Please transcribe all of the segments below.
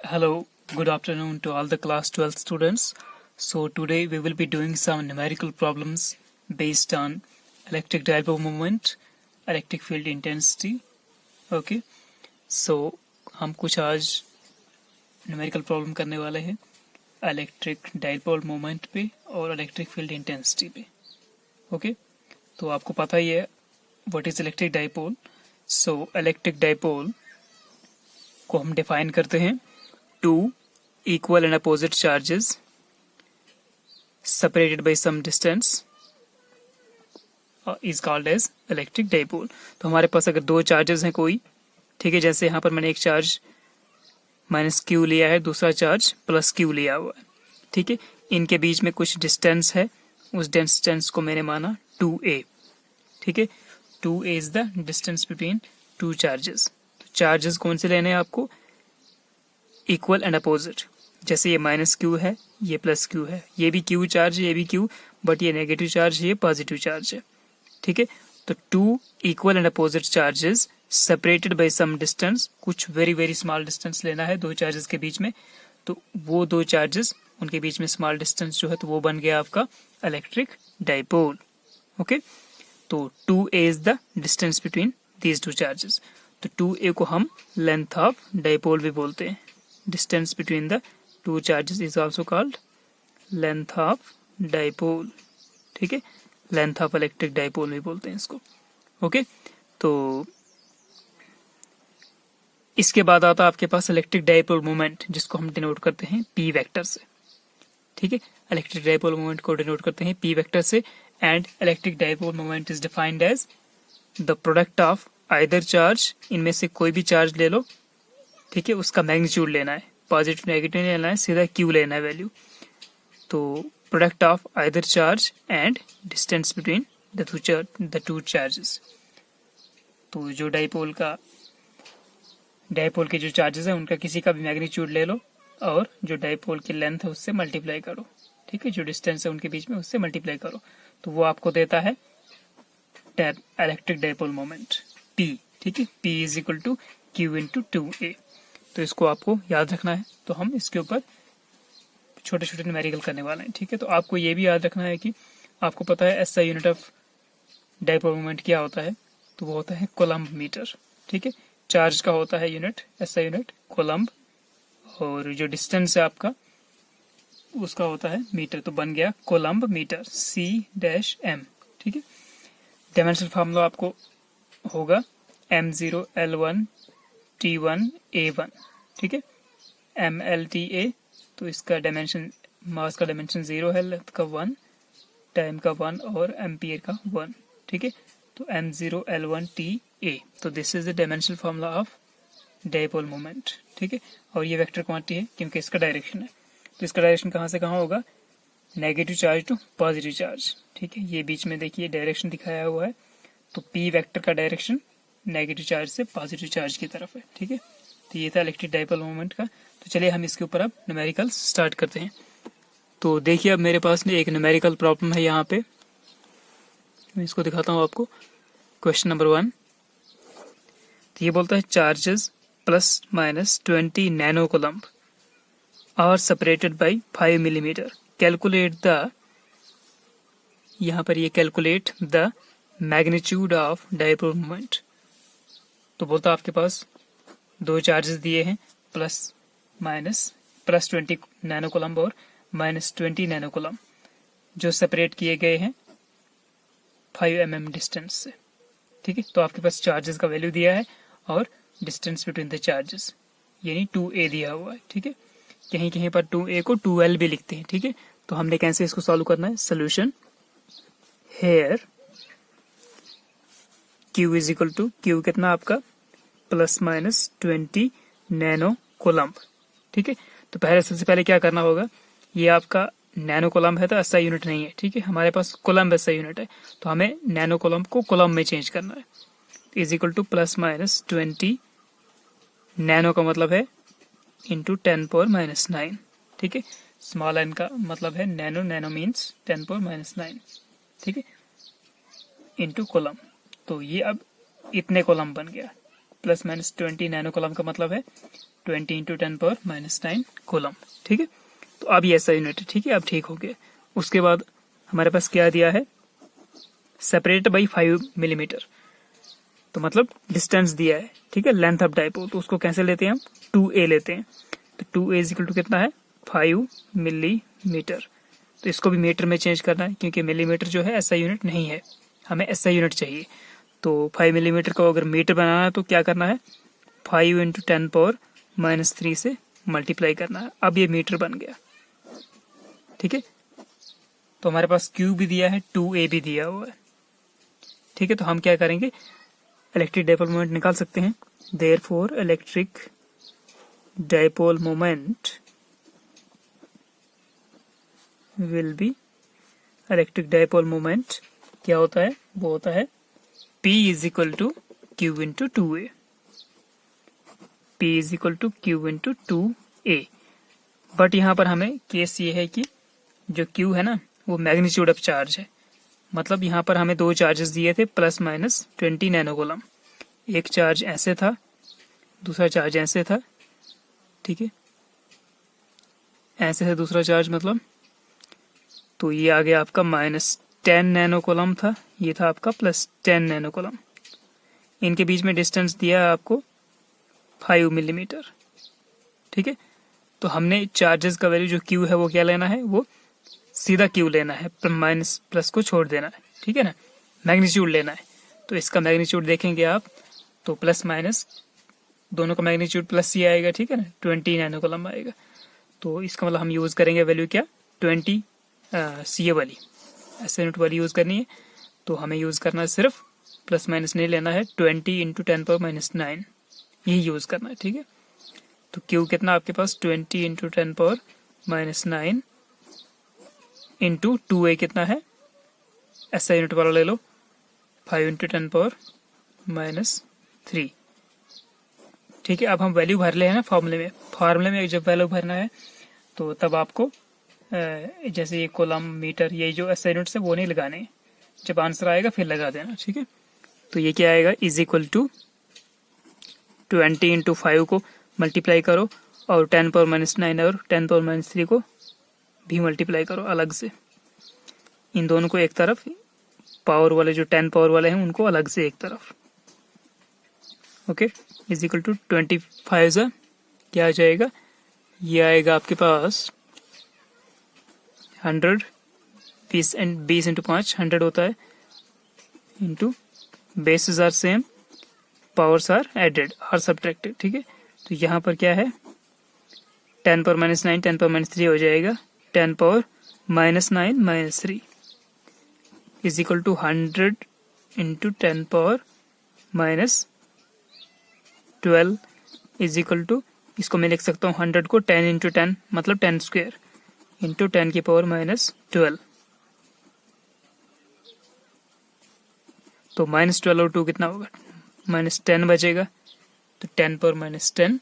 Hello, good afternoon to all the class 12 students. So today we will be doing some numerical problems based on electric dipole moment, electric field intensity. Okay, so हम कुछ आज numerical problem करने वाले हैं electric dipole moment पे और electric field intensity पे. Okay, तो आपको पता ही है what is electric dipole. So electric dipole को हम define करते हैं two equal and opposite charges separated by some distance is called as electric dipole. तो हमारे पास अगर दो चार्जेस हैं कोई, ठीक है, जैसे यहाँ पर मैंने एक चार्ज माइनस क्यू लिया है, दूसरा चार्ज प्लस क्यू लिया हुआ है, ठीक है, इनके बीच में कुछ डिस्टेंस है, उस डिस्टेंस को मैंने माना 2a, ठीक है, 2a is the distance between two charges. तो चार्जेस कौन से लेने हैं आपको? Equal and opposite. जैसे ये माइनस क्यू है, ये प्लस क्यू है, ये भी क्यू चार्ज है, ये भी क्यू, बट ये नेगेटिव चार्ज है, ये पॉजिटिव चार्ज है, ठीक है. तो two equal and opposite charges separated by some distance, कुछ वेरी वेरी स्मॉल डिस्टेंस लेना है दो चार्जेस के बीच में. तो वो दो चार्जेस, उनके बीच में स्मॉल डिस्टेंस जो है, तो वो बन गया आपका इलेक्ट्रिक डाइपोल. ओके, तो 2a is the distance between these two charges. तो 2a को हम लेंथ ऑफ डाइपोल भी बोलते हैं. Distance between the two charges is also called length of dipole, ठीक है, length of electric dipole भी बोलते हैं इसको. ओके, तो इसके बाद आता है आपके पास इलेक्ट्रिक डाइपोल मोमेंट, जिसको हम डिनोट करते हैं p वेक्टर से, ठीक है. इलेक्ट्रिक डाइपोल मोमेंट को डिनोट करते हैं p वेक्टर से. And electric dipole moment is defined as the product of either charge, इनमें से कोई भी चार्ज ले लो, ठीक है, उसका मैग्नीट्यूड लेना है, पॉजिटिव नेगेटिव नहीं लेना है, सीधा क्यू लेना है वैल्यू. तो product of either charge and distance between the two charges. तो जो डाइपोल के जो चार्जेस है, उनका किसी का भी मैग्नीट्यूड ले लो और जो डाइपोल की लेंथ है उससे मल्टीप्लाई करो, ठीक है, जो डिस्टेंस है उनके बीच में उससे मल्टीप्लाई करो, तो वो आपको देता है इलेक्ट्रिक डाइपोल मोमेंट P, ठीक है. P is equal to Q into 2a. तो इसको आपको याद रखना है. तो हम इसके ऊपर छोटे छोटे न्यूमेरिकल करने वाले हैं, ठीक है. तो आपको ये भी याद रखना है कि आपको पता है SI unit of dipole moment क्या होता है. तो वो होता है कोलम्ब मीटर, ठीक है. चार्ज का होता है यूनिट, SI यूनिट कोलम्ब, और जो डिस्टेंस है आपका उसका होता है मीटर. तो बन गया कोलम्ब मीटर, C-M, ठीक है. डायमेंशनल फार्मूला आपको होगा M0 L1 T1 A1, ठीक है, MLTA. तो इसका डायमेंशन, मास का डायमेंशन 0 है, लेंथ का 1, टाइम का 1 और एम्पियर का 1, ठीक है. तो M0 L1 TA. तो this is the dimensional formula of dipole moment, ठीक है. और ये वेक्टर क्वांटिटी है क्योंकि इसका डायरेक्शन है. तो इसका डायरेक्शन कहाँ से कहाँ होगा? Negative charge to positive charge, ठीक है. ये बीच में देखिए डायरेक्शन दिखाया हुआ है. तो P वेक्टर का डायरेक्शन नेगेटिव चार्ज से पॉजिटिव चार्ज की तरफ है, ठीक है. तो ये था इलेक्ट्रिक डाइपोल मोमेंट का. तो चलिए हम इसके ऊपर अब न्यूमेरिकल स्टार्ट करते हैं. तो देखिए अब मेरे पास में एक न्यूमेरिकल प्रॉब्लम है यहाँ पे, मैं इसको दिखाता हूँ आपको. Question number 1. तो ये बोलता है charges plus minus 20 nano coulomb are separated by 5 millimetre. Calculate the, यहाँ पर ये calculate the magnitude of dipole moment. तो बोलता आपके पास दो चार्जेस दिए हैं, प्लस 20 नैनो कोलम्ब और माइनस 20 नैनो कोलम्ब, जो सेपरेट किए गए हैं 5 mm डिस्टेंस से, ठीक है. तो आपके पास चार्जेस का वैल्यू दिया है और डिस्टेंस बिटवीन द चार्जेस यानी 2a दिया हुआ है, ठीक है. कहीं कहीं पर 2a को 2l भी लिखते हैं, ठीक है. तो हमने कैसे इसको सॉल्व करना है? Solution here Q is equal to, Q कितना आपका प्लस माइनस 20 नैनो कोलम्ब, ठीक है. तो पहले सबसे पहले क्या करना होगा, ये आपका नैनो कोलम्ब है तो SI यूनिट नहीं है, ठीक है, हमारे पास कोलम्ब SI यूनिट है. तो हमें नैनो कोलम्ब को कोलम्ब में चेंज करना है. Is equal two plus minus 20 nano का मतलब है इंटू 10⁻⁹, ठीक है. स्मॉल n का मतलब है नैनो, नैनो मीन्स 10⁻⁹, ठीक है, इंटू कोलम्ब. तो ये अब इतने कोलम्ब बन गया. प्लस माइनस 20 नैनो कोलम्ब का मतलब है 20 × 10⁻⁹ कूलम। ठीक है, तो अब ये SI यूनिट है। ठीक है, अब ठीक हो गया। उसके बाद हमारे पास क्या दिया है, सेपरेट बाई 5 मिलीमीटर, तो मतलब डिस्टेंस दिया है। ठीक है, लेंथ ऑफ डाइपोल, तो उसको कैसे लेते हैं हम, 2a लेते हैं। तो 2a इक्वल टू कितना है, 5 मिलीमीटर। तो इसको भी मीटर में चेंज करना है, क्योंकि मिलीमीटर जो है SI यूनिट नहीं है, हमें SI यूनिट चाहिए। तो 5 मिलीमीटर को अगर मीटर बनाना है तो क्या करना है, 5 × 10⁻³ से मल्टीप्लाई करना है। अब ये मीटर बन गया। ठीक है, तो हमारे पास Q भी दिया है, 2a भी दिया हुआ है। ठीक है, तो हम क्या करेंगे, इलेक्ट्रिक डाइपोल मोमेंट निकाल सकते हैं। Therefore electric dipole moment will be, electric dipole moment क्या होता है, वो होता है P = Q × 2a। P = Q × 2a। But यहाँ पर हमें केस ये है कि जो Q है ना, वो मैग्नीट्यूड ऑफ चार्ज है। मतलब यहाँ पर हमें दो चार्जेस दिए थे, ±20 नैनोकूलम। एक चार्ज ऐसे था, दूसरा चार्ज ऐसे था। ठीक है, ऐसे है दूसरा चार्ज, मतलब तो ये आ गया आपका -10 नैनोकूलम था, ये था आपका +10 नैनोकूलम। इनके बीच में डिस्टेंस दिया है आपको 5 मिलीमीटर। ठीक है, तो हमने चार्जेस का वैल्यू जो Q है वो क्या लेना है, वो सीधा Q लेना है, माइनस प्लस को छोड़ देना है। ठीक है ना, मैग्नीट्यूड लेना है। तो इसका मैग्नीट्यूड देखेंगे आप, तो प्लस माइनस दोनों का मैग्नीट्यूड प्लस ही आएगा। ठीक है ना, 20 नैनोकूलम आएगा। तो इसका मतलब हम यूज करेंगे वैल्यू क्या, 20 CA वाली, SI यूनिट वाली यूज करनी है। तो हमें यूज करना है, सिर्फ प्लस माइनस नहीं लेना है, 20 × 10⁻⁹ यही यूज करना है। ठीक है, तो Q कितना आपके पास, 20 × 10⁻⁹ इंटू 2a कितना है, SI यूनिट वाला ले लो, 5 × 10⁻⁻3। ठीक है, अब हम वैल्यू भर ले हैं ना फार्मूले में जब वैल्यू भरना है तो तब आपको जैसे ये कूलम, मीटर, ये जो SI यूनिट्स है वो नहीं लगाने हैं। जब आंसर आएगा फिर लगा देना। ठीक है, तो ये क्या आएगा, = 20 × 5 को मल्टीप्लाई करो और 10⁻⁹ और 10⁻³ को भी मल्टीप्लाई करो अलग से। इन दोनों को एक तरफ, पावर वाले जो 10 पावर वाले हैं उनको अलग से एक तरफ। ओके, = 25 से क्या आ जाएगा, ये आएगा आपके पास 100, 20 × 5 100 होता है, into basis are same, powers are added और सब्ट्रैक्टेड। ठीक है, तो यहाँ पर क्या है, 10⁻⁹ 10⁻³ हो जाएगा, 10⁻⁻⁹ -3 = 100 × 10⁻⁻12 = इसको मैं लिख सकता हूँ 100 को 10 × 10 मतलब 10² इंटू 10⁻⁻12। तो -12 और 2 कितना होगा, -10 बचेगा, तो 10⁻⁻10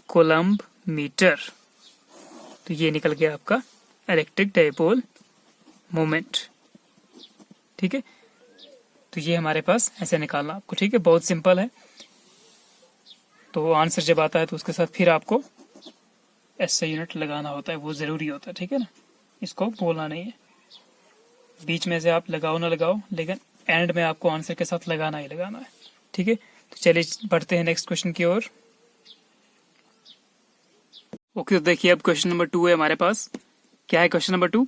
कूलम्ब मीटर। तो ये निकल गया आपका इलेक्ट्रिक डाइपोल मोमेंट। ठीक है, तो ये हमारे पास ऐसे निकालना आपको। ठीक है, बहुत सिंपल है। तो आंसर जब आता है तो उसके साथ फिर आपको SI यूनिट लगाना होता है, वो जरूरी होता है। ठीक है ना, इसको बोलना नहीं है, बीच में से आप लगाओ ना लगाओ, लेकिन एंड में आपको आंसर के साथ लगाना ही लगाना है। ठीक है, तो चलिए बढ़ते हैं नेक्स्ट क्वेश्चन की ओर। ओके, तो देखिए अब क्वेश्चन नंबर 2 है हमारे पास। क्या है क्वेश्चन नंबर 2,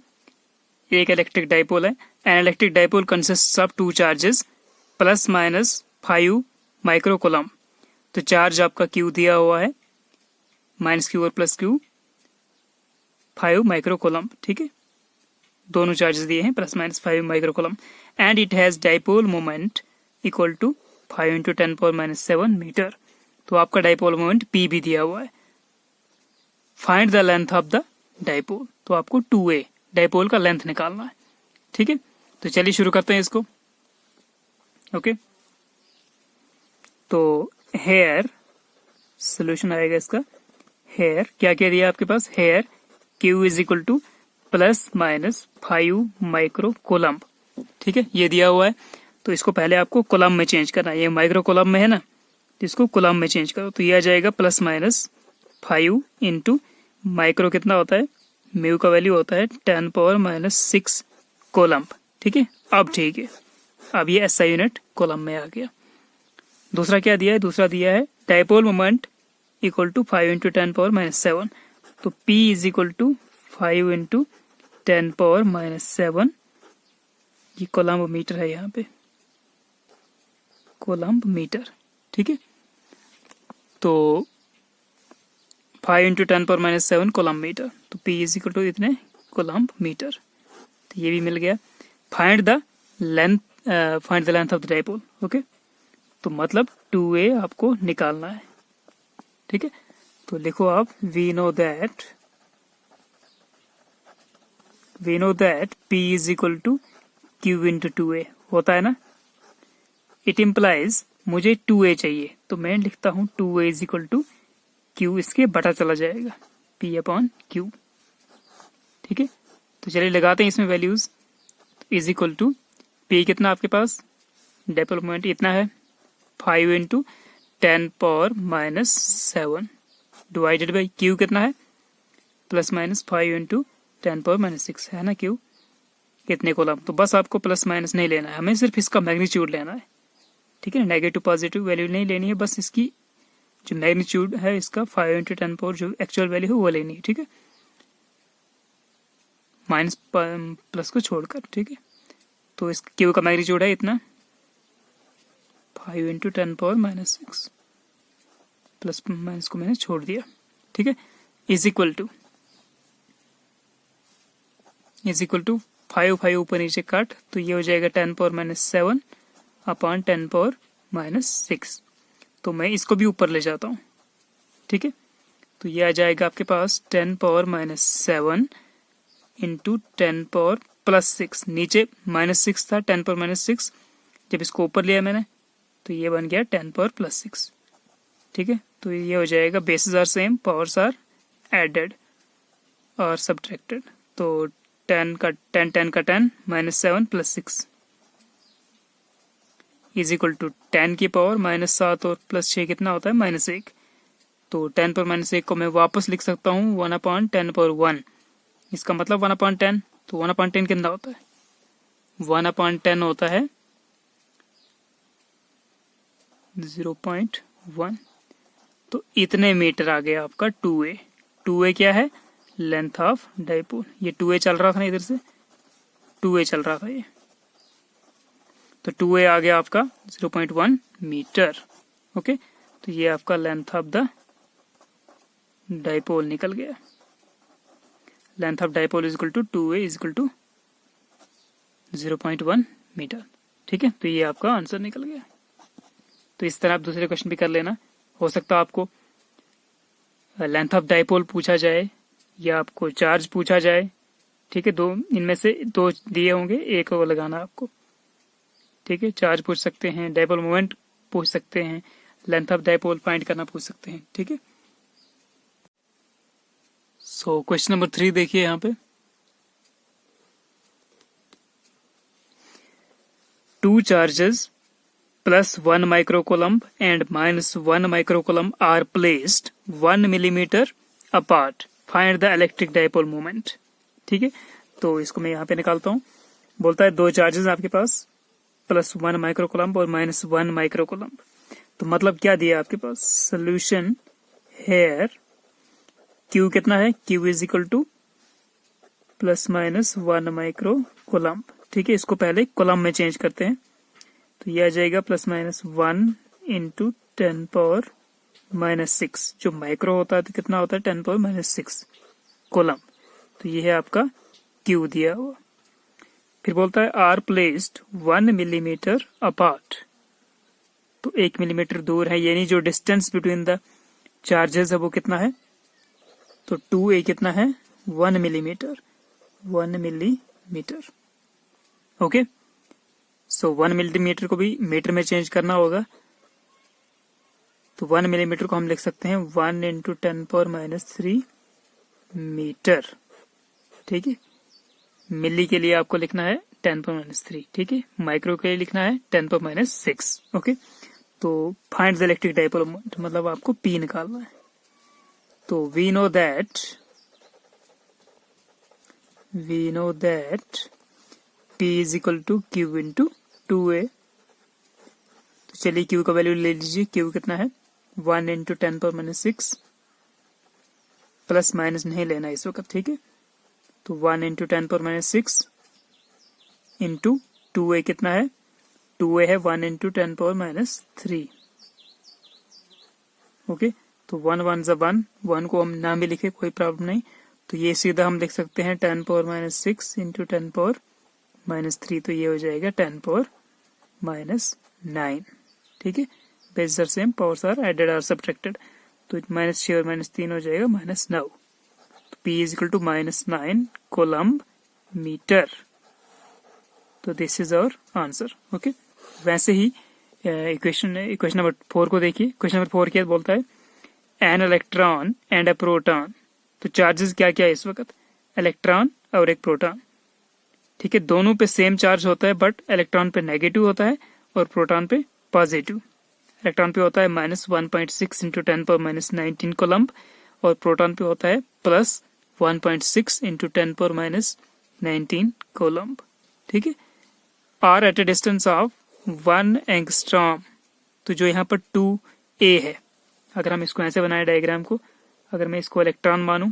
एक इलेक्ट्रिक डाइपोल है। An electric dipole consists of 2 charges ±5 microcoulomb. तो चार्ज आपका Q दिया हुआ है, -Q और +Q 5 माइक्रोकूलम। ठीक है, दोनों चार्जेस दिए हैं ±5 microcoulomb. And it has dipole moment equal to 5 × 10⁻⁷ metre. तो आपका डाइपोल मोमेंट P भी दिया हुआ है। Find the length of the dipole. तो आपको 2a डाइपोल का लेंथ निकालना है। ठीक है, तो चलिए शुरू करते हैं इसको। ओके, तो हेयर सोल्यूशन आएगा इसका। हेयर क्या क्या दिया आपके पास, हेयर Q = ±5 माइक्रोकूलम। ठीक है, ये दिया हुआ है। तो इसको पहले आपको कूलम में चेंज करना है, ये माइक्रोकूलम में है ना, तो इसको कूलम्ब में चेंज करो, तो ये आ जाएगा +-5 इंटू माइक्रो कितना होता है, म्यू का वैल्यू होता है 10⁻⁻6 कूलम्ब। ठीक है, अब ठीक है, अब ये SI यूनिट कूलम्ब में आ गया। दूसरा क्या दिया है, दूसरा दिया है dipole moment equal to 5 into 10⁻⁷, तो P is equal to 5 into 10⁻⁷, ये कूलम्ब मीटर है, यहाँ पे कूलम्ब मीटर। ठीक है, तो 5 इंटू 10⁻⁷ कूलम्ब मीटर, तो P इज इक्वल टू इतने कूलम्ब मीटर। तो ये भी मिल गया। Find the length of the dipole. Okay, तो मतलब 2a आपको निकालना है। ठीक है, तो लिखो आप we know that P is equal to Q into 2a होता है ना। इट इम्प्लाइज मुझे 2a चाहिए, तो मैं लिखता हूं 2a is equal to Q, इसके बटा चला जाएगा P/Q। ठीक है, तो चलिए लगाते हैं इसमें values. Is equal to P कितना आपके पास, डाइपोल मोमेंट इतना है 5 इंटू 10⁻⁷ डिवाइडेड बाई Q कितना है +-5 इंटू 10⁻�6 है ना Q कितने कूलम्ब। तो बस आपको प्लस माइनस नहीं लेना है, हमें सिर्फ इसका मैग्नीट्यूड लेना है। ठीक है, नेगेटिव पॉजिटिव वैल्यू नहीं लेनी है, बस इसकी जो मैग्नीट्यूड है इसका 5 इंटू 10 जो एक्चुअल वैल्यू है वो लेनी है। ठीक है, माइनस प्लस को छोड़कर। ठीक है, तो इस Q का मैग्नीट्यूड है इतना 5 इंटू 10⁻⁻6, प्लस माइनस को मैंने छोड़ दिया। ठीक है, इज इक्वल टू 5 ऊपर नीचे काट, तो ये हो जाएगा 10⁻⁷ अपॉन 10⁻�6। तो मैं इसको भी ऊपर ले जाता हूँ। ठीक है, तो ये आ जाएगा आपके पास 10⁻⁷ इंटू 10⁻+6, नीचे -6 था 10⁻�6, जब इसको ऊपर लिया मैंने तो ये बन गया 10⁻+6। ठीक है, तो ये हो जाएगा basis are same, powers are added और सब्ट्रैक्टेड, तो 10 का 10 -7 + 6 इज इक्वल टू 10 की पावर -7 और +6 कितना होता है -1, तो 10⁻⁻1 को मैं वापस लिख सकता हूँ 1/10⁻1, इसका मतलब 1/10, तो 1/10 कितना होता है 1/10 होता है 0.1, तो इतने मीटर आ गया आपका 2a क्या है, लेंथ ऑफ डाइपोल। ये 2a चल रहा था ना, इधर से 2a चल रहा था ये, तो 2a आ गया आपका 0.1 मीटर। ओके, तो ये आपका लेंथ ऑफ द डाइपोल निकल गया। Length of dipole is equal to 2a is equal to 0.1 metre. ठीक है, तो ये आपका आंसर निकल गया। तो इस तरह आप दूसरे क्वेश्चन भी कर लेना। हो सकता है आपको लेंथ ऑफ डाइपोल पूछा जाए या आपको चार्ज पूछा जाए। ठीक है, दो इनमें से दो दिए होंगे, एक वो लगाना आपको। ठीक है, चार्ज पूछ सकते हैं, डाइपोल मोमेंट पूछ सकते हैं, लेंथ ऑफ डाइपोल फाइंड करना पूछ सकते हैं। ठीक है, सो क्वेश्चन नंबर 3 देखिए यहाँ पे। 2 charges +1 microcoulomb and -1 microcoulomb are placed 1 millimeter apart. Find the electric dipole moment. ठीक है, तो इसको मैं यहाँ पे निकालता हूँ। बोलता है 2 चार्जेस आपके पास, +1 माइक्रोकोलम्ब और -1 माइक्रोकोलम्ब। तो मतलब क्या दिया आपके पास, सोल्यूशन हेयर Q कितना है, Q इज इक्वल टू +-1 माइक्रोकोलम्ब। ठीक है, इसको पहले कोलम्ब में चेंज करते हैं, तो ये आ जाएगा +-1 इंटू 10⁻⁻6, जो माइक्रो होता है तो कितना होता है 10⁻⁻6 कोलम्ब। तो ये है आपका Q दिया हुआ। फिर बोलता है आर प्लेस्ड 1 मिलीमीटर अपार्ट, तो 1 मिलीमीटर दूर है, यानी जो डिस्टेंस बिटवीन द चार्जेस है वो कितना है, तो 2a कितना है 1 मिलीमीटर, 1 मिलीमीटर। ओके, सो 1 मिलीमीटर को भी मीटर में चेंज करना होगा, तो 1 मिलीमीटर को हम लिख सकते हैं 1 इंटू 10⁻³ मीटर। ठीक है, मिली के लिए आपको लिखना है 10⁻³। ठीक है, माइक्रो के लिए लिखना है 10⁻6। ओके, तो find the electric dipole moment, मतलब आपको P निकालना है। तो we know that P is equal to Q into 2A। तो चलिए Q का वैल्यू ले लीजिए। Q कितना है 1 इंटू 10⁻⁶, प्लस माइनस नहीं लेना इस वक्त, ठीक है। तो 1 इंटू 10⁻⁶ इंटू 2A कितना है, 2A है 1 इंटू 10⁻³ ओके। तो 1 1 ज़ा 1, 1 को हम ना भी लिखे कोई प्रॉब्लम नहीं। तो ये सीधा हम लिख सकते हैं 10⁻⁶ इंटू 10⁻³ तो ये हो जाएगा 10⁻⁹, ठीक है। Base are same, powers are added or subtracted, तो -6 और -3 हो जाएगा -9। तो P is equal to -9 coulomb metre. तो this is our answer, okay. वैसे ही इक्वेशन नंबर 4 को देखिए। क्वेश्चन नंबर 4 क्या बोलता है, an electron and a proton. तो चार्जेस क्या क्या है इस वक्त, इलेक्ट्रॉन और एक प्रोटॉन, ठीक है। दोनों पे सेम चार्ज होता है, बट इलेक्ट्रॉन पे नेगेटिव होता है और प्रोटॉन पे पॉजिटिव। इलेक्ट्रॉन पे होता है -1.6 इंटू 10⁻19 कोलम्ब और प्रोटॉन पे होता है +1.6 इंटू 10⁻19 कोलम्ब, ठीक है। Are at a distance of 1 angstrom. तो जो यहाँ पर 2A है, अगर हम इसको ऐसे बनाए डायग्राम को, अगर मैं इसको इलेक्ट्रॉन मानूं,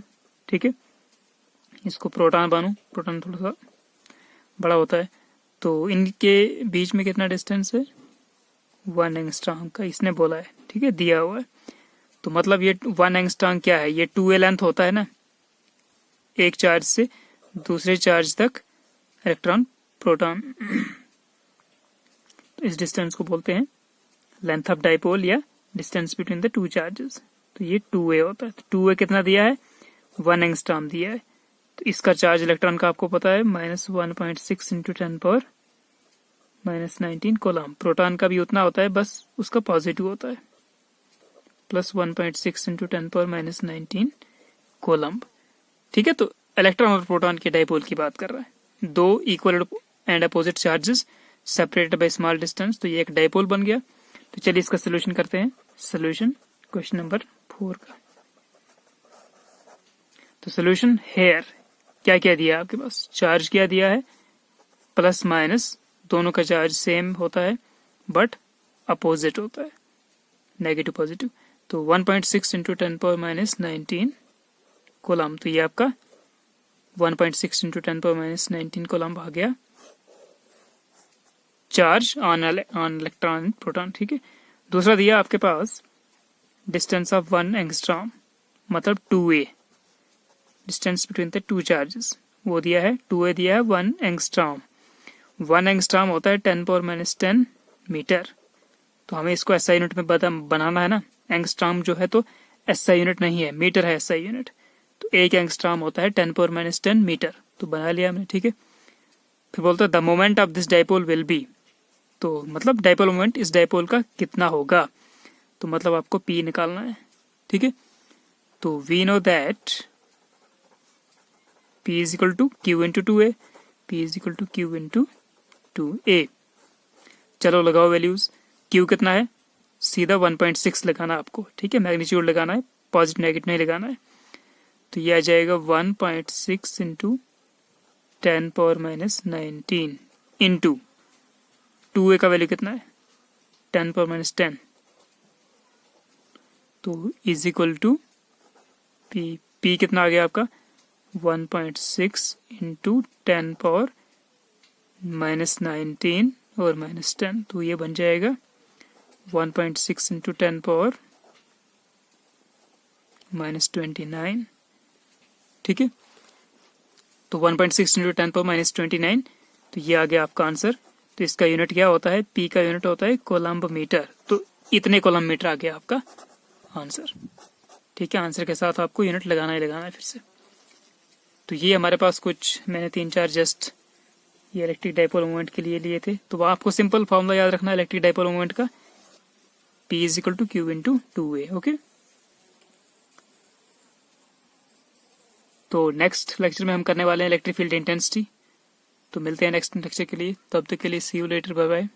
ठीक है, इसको प्रोटॉन मानूं, प्रोटॉन थोड़ा सा बड़ा होता है, तो इनके बीच में कितना डिस्टेंस है 1 एंगस्ट्रॉम का इसने बोला है, ठीक है, दिया हुआ है। तो मतलब ये 1 एंगस्ट्रॉम क्या है, ये 2A लेंथ होता है ना, एक चार्ज से दूसरे चार्ज तक इलेक्ट्रॉन प्रोटॉन। तो इस डिस्टेंस को बोलते हैं लेंथ ऑफ डाइपोल या distance between the two charges. तो ये 2A होता है। तो 2A कितना दिया है 1 एंगस्ट्रॉम दिया है। तो इसका चार्ज इलेक्ट्रॉन का आपको पता है -1.6 इंटू 10⁻19 कोलम्ब। प्रोटॉन का भी उतना होता है, बस उसका पॉजिटिव होता है, +1.6 इंटू 10⁻19 कोलम्ब, ठीक है। तो इलेक्ट्रॉन और प्रोटॉन के डाइपोल की बात कर रहा है, दो equal and opposite charges separated by small distance. तो ये एक डाइपोल बन गया। तो चलिए इसका सोल्यूशन करते हैं। सोल्यूशन क्वेश्चन नंबर 4 का। तो सोल्यूशन हेयर क्या क्या दिया आपके पास, चार्ज क्या दिया है, प्लस माइनस दोनों का चार्ज सेम होता है बट अपोजिट होता है, नेगेटिव पॉजिटिव। तो 1.6 इंटू 10⁻19 कोलम्ब। तो ये आपका 1.6 इंटू 10⁻19 कोलम्ब आ गया चार्ज ऑन इलेक्ट्रॉन प्रोटॉन, ठीक है। दूसरा दिया आपके पास डिस्टेंस ऑफ 1 एंगस्ट्रॉम, मतलब 2A, distance between the two charges, वो दिया है 2A दिया है 1 एंगस्ट्रॉम। 1 एंगस्ट्रॉम होता है 10⁻10 मीटर। तो हमें इसको SI यूनिट में बनाना है ना, एंगस्ट्रॉम जो है तो SI यूनिट नहीं है, मीटर है SI यूनिट। तो एक एंगस्ट्रॉम होता है 10⁻10 मीटर। तो बना लिया हमने, ठीक है। फिर बोलता है the moment of this dipole will be. तो मतलब डाइपोल मोमेंट इस डाइपोल का कितना होगा, तो मतलब आपको P निकालना है, ठीक है। तो we know that P is equal to Q into 2A, P is equal to Q into 2A। चलो लगाओ वैल्यूज। Q कितना है, सीधा 1.6 लगाना आपको, ठीक है, मैग्नीट्यूड लगाना है, पॉजिटिव नेगेटिव नहीं लगाना है। तो ये आ जाएगा 1.6 इंटू 10⁻19 इंटू 2A का वैल्यू कितना है 10⁻10। तो इज इक्वल टू P कितना आ गया आपका 1.6 इंटू 10⁻19 और -10। तो ये बन जाएगा 1.6 इंटू 10⁻29, ठीक है। तो 1.6 इंटू 10⁻29, तो ये आ गया आपका आंसर। तो इसका यूनिट क्या होता है, P का यूनिट होता है कोलम्ब मीटर। तो इतने कोलम्ब मीटर आ गया आपका आंसर, ठीक है। आंसर के साथ आपको यूनिट लगाना ही लगाना है फिर से। तो ये हमारे पास कुछ मैंने 3-4 जस्ट ये इलेक्ट्रिक डाइपोल मोमेंट के लिए लिए थे। तो आपको सिंपल फॉर्मूला याद रखना है इलेक्ट्रिक डाइपोल मोमेंट का, P is equal to Q into 2A, okay. तो नेक्स्ट लेक्चर में हम करने वाले हैं इलेक्ट्रिक फील्ड इंटेंसिटी। तो मिलते हैं नेक्स्ट लेक्चर के लिए, तब तक के लिए सी यू लेटर, बाय बाय।